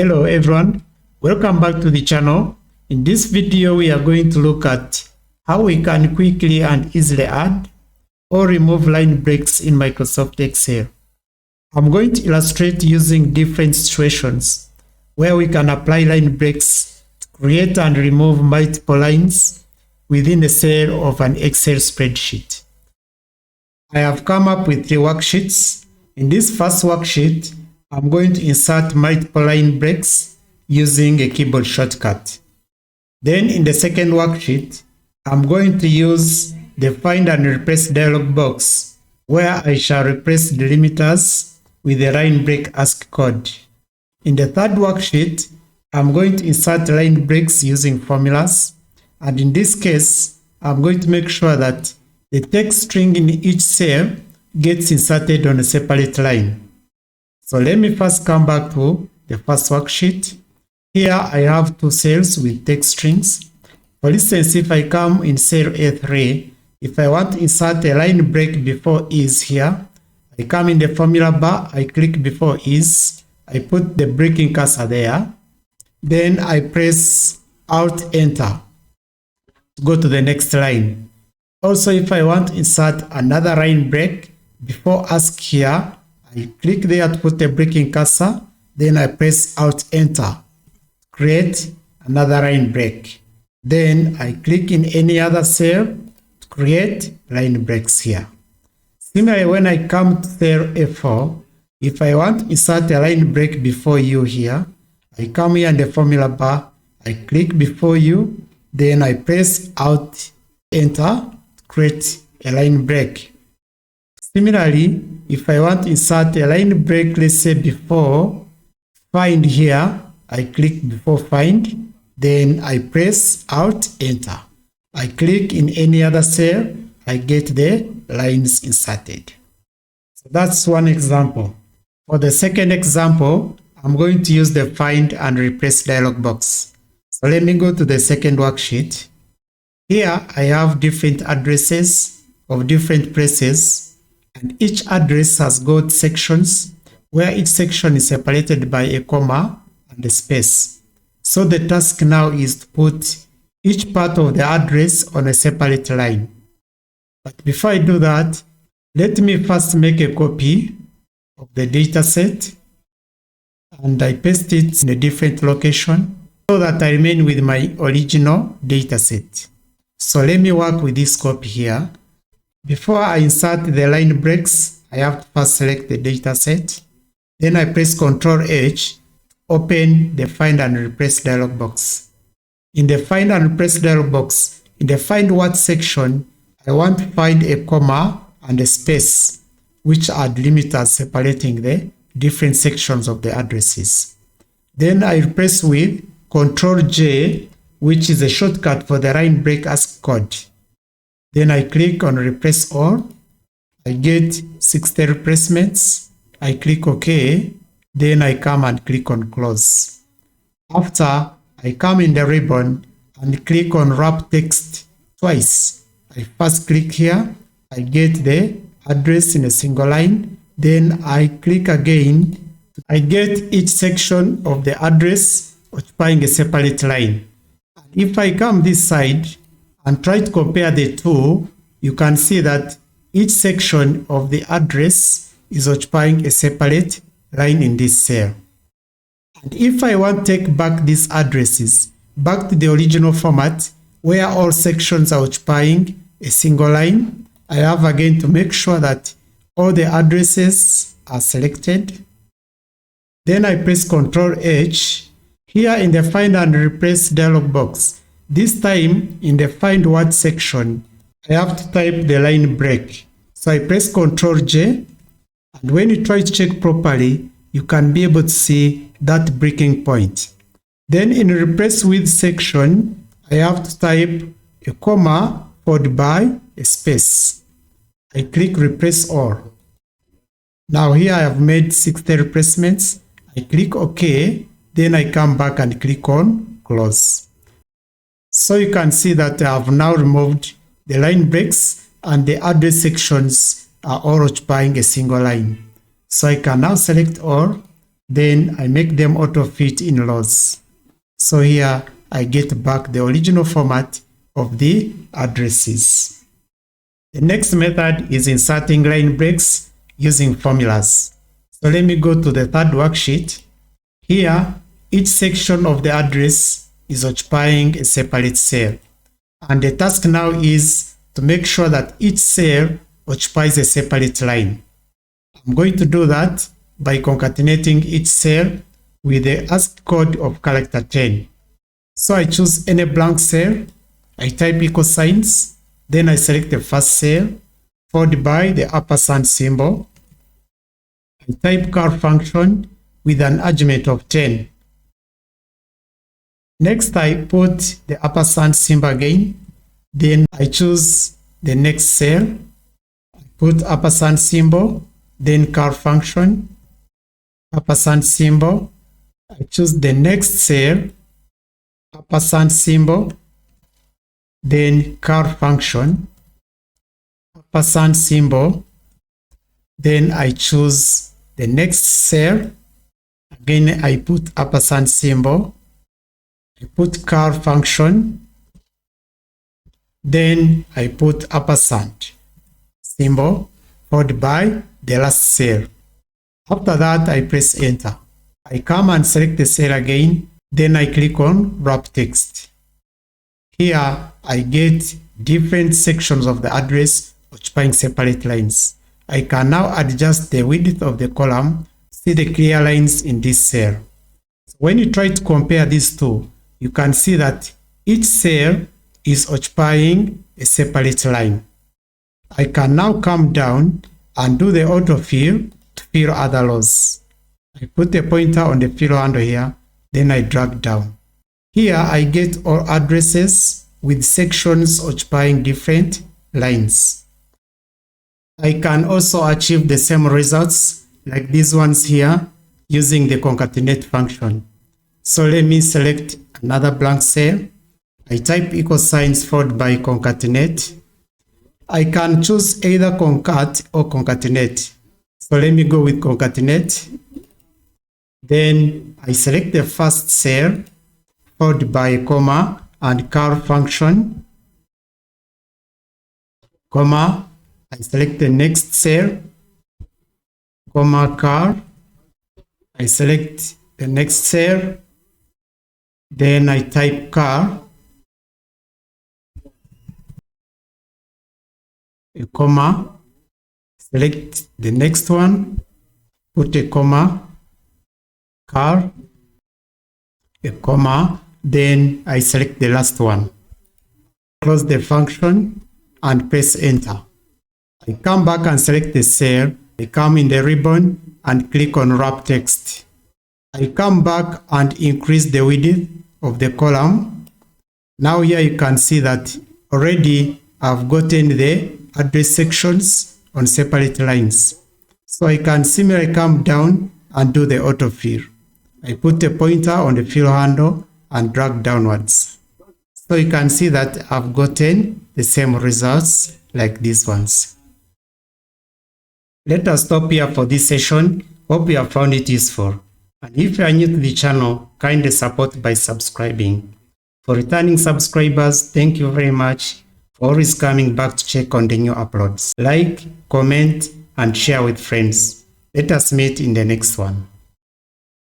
Hello everyone, welcome back to the channel. In this video we are going to look at how we can quickly and easily add or remove line breaks in Microsoft Excel. I'm going to illustrate using different situations where we can apply line breaks to create and remove multiple lines within a cell of an Excel spreadsheet. I have come up with 3 worksheets. In this first worksheet, I'm going to insert multiple line breaks using a keyboard shortcut. Then in the second worksheet, I'm going to use the Find and Replace dialog box where I shall replace the limiters with a line break ask code. In the third worksheet, I'm going to insert line breaks using formulas, and in this case, I'm going to make sure that the text string in each cell gets inserted on a separate line. So let me first come back to the first worksheet. Here I have 2 cells with text strings. For instance, if I come in cell A3, if I want to insert a line break before is here, I come in the formula bar, I click before is, I put the breaking cursor there, then I press Alt+Enter to go to the next line. Also, if I want to insert another line break before ask here, I click there to put the breaking cursor, then I press Alt+Enter, create another line break. Then I click in any other cell to create line breaks here. Similarly, when I come to cell A4, if I want to insert a line break before U here, I come here in the formula bar, I click before U, then I press Alt+Enter to create a line break. Similarly, if I want to insert a line break, let's say before find here, I click before find, then I press Alt+Enter. I click in any other cell, I get the lines inserted. So that's one example. For the second example, I'm going to use the Find and Replace dialog box. So let me go to the second worksheet. Here I have different addresses of different places, and each address has got sections where each section is separated by a comma and a space. So the task now is to put each part of the address on a separate line. But before I do that, let me first make a copy of the data set and I paste it in a different location so that I remain with my original data set. So let me work with this copy here. Before I insert the line breaks, I have to first select the data set. Then I press Ctrl+H to open the Find and Replace dialog box. In the Find and Replace dialog box, in the Find What section, I want to find a comma and a space, which are delimiters separating the different sections of the addresses. Then I replace with Ctrl+J, which is a shortcut for the line break ask code. Then I click on Replace All. I get 60 replacements. I click OK. Then I come and click on Close. After, I come in the ribbon and click on Wrap Text twice. I first click here. I get the address in a single line. Then I click again. I get each section of the address occupying a separate line. If I come this side and try to compare the two, you can see that each section of the address is occupying a separate line in this cell. And if I want to take back these addresses back to the original format where all sections are occupying a single line, I have again to make sure that all the addresses are selected. Then I press Ctrl+H. Here in the Find and Replace dialog box, this time, in the Find What section, I have to type the line break. So I press Ctrl+J, and when you try to check properly, you can be able to see that breaking point. Then in Replace With section, I have to type a comma followed by a space. I click Replace All. Now here I have made 60 replacements. I click OK, then I come back and click on Close. So you can see that I have now removed the line breaks and the address sections are all occupying a single line. So I can now select all, then I make them auto fit in rows. So here I get back the original format of the addresses. The next method is inserting line breaks using formulas. So let me go to the third worksheet. Here, each section of the address is occupying a separate cell. And the task now is to make sure that each cell occupies a separate line. I'm going to do that by concatenating each cell with the ASCII code of character 10. So I choose any blank cell, I type equal signs, then I select the first cell, followed by the ampersand symbol. I type car function with an argument of 10. Next, I put the ampersand symbol again. Then I choose the next cell. I put ampersand symbol, then car function, ampersand symbol. I choose the next cell, ampersand symbol, then car function, ampersand symbol. Then I choose the next cell. Again, I put ampersand symbol. I put car function. Then I put ampersand symbol followed by the last cell. After that, I press enter. I come and select the cell again. Then I click on wrap text. Here I get different sections of the address occupying separate lines. I can now adjust the width of the column. See the clear lines in this cell. So when you try to compare these two, you can see that each cell is occupying a separate line. I can now come down and do the autofill to fill other rows. I put a pointer on the fill handle here, then I drag down. Here I get all addresses with sections occupying different lines. I can also achieve the same results like these ones here using the concatenate function. So let me select another blank cell. I type equal signs followed by concatenate. I can choose either concat or concatenate. So let me go with concatenate. Then I select the first cell followed by a comma and car function, comma. I select the next cell, comma car. I select the next cell. Then I type car, a comma, select the next one, put a comma, car, a comma, then I select the last one. Close the function and press enter. I come back and select the cell. I come in the ribbon and click on wrap text. I come back and increase the width of the column. Now here you can see that already I've gotten the address sections on separate lines. So I can similarly come down and do the autofill. I put a pointer on the fill handle and drag downwards. So you can see that I've gotten the same results like these ones. Let us stop here for this session. Hope you have found it useful. And if you are new to the channel, kindly support by subscribing. For returning subscribers, thank you very much for always coming back to check on the new uploads. Like, comment, and share with friends. Let us meet in the next one.